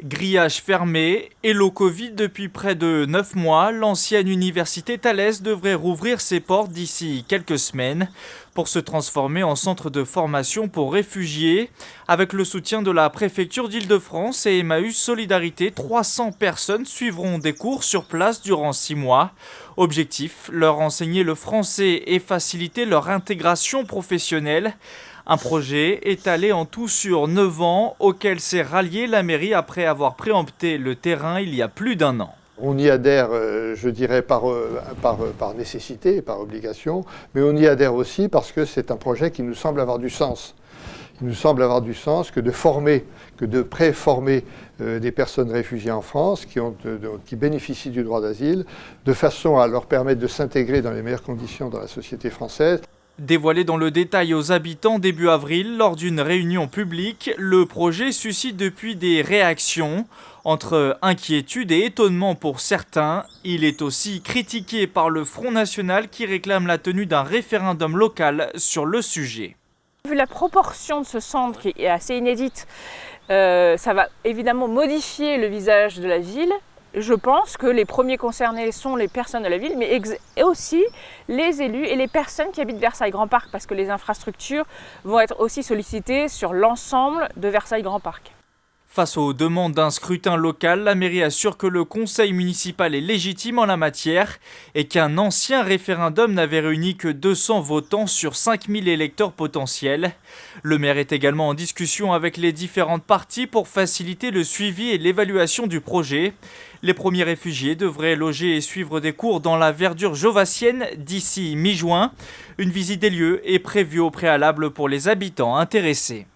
Grillage fermé et locaux vides depuis près de 9 mois, l'ancienne université Thalès devrait rouvrir ses portes d'ici quelques semaines pour se transformer en centre de formation pour réfugiés. Avec le soutien de la préfecture d'Île-de-France et Emmaüs Solidarité, 300 personnes suivront des cours sur place durant 6 mois. Objectif, leur enseigner le français et faciliter leur intégration professionnelle. Un projet étalé en tout sur 9 ans, auquel s'est ralliée la mairie après avoir préempté le terrain il y a plus d'1 an. On y adhère, je dirais, par nécessité, par obligation, mais on y adhère aussi parce que c'est un projet qui nous semble avoir du sens. Il nous semble avoir du sens que de former, que de préformer des personnes réfugiées en France qui bénéficient du droit d'asile, de façon à leur permettre de s'intégrer dans les meilleures conditions dans la société française. Dévoilé dans le détail aux habitants début avril lors d'une réunion publique, le projet suscite depuis des réactions. Entre inquiétude et étonnement pour certains, il est aussi critiqué par le Front National qui réclame la tenue d'un référendum local sur le sujet. Vu la proportion de ce centre qui est assez inédite, ça va évidemment modifier le visage de la ville. Je pense que les premiers concernés sont les personnes de la ville, mais aussi les élus et les personnes qui habitent Versailles Grand Parc, parce que les infrastructures vont être aussi sollicitées sur l'ensemble de Versailles Grand Parc. Face aux demandes d'un scrutin local, la mairie assure que le conseil municipal est légitime en la matière et qu'un ancien référendum n'avait réuni que 200 votants sur 5000 électeurs potentiels. Le maire est également en discussion avec les différentes parties pour faciliter le suivi et l'évaluation du projet. Les premiers réfugiés devraient loger et suivre des cours dans la verdure jovassienne d'ici mi-juin. Une visite des lieux est prévue au préalable pour les habitants intéressés.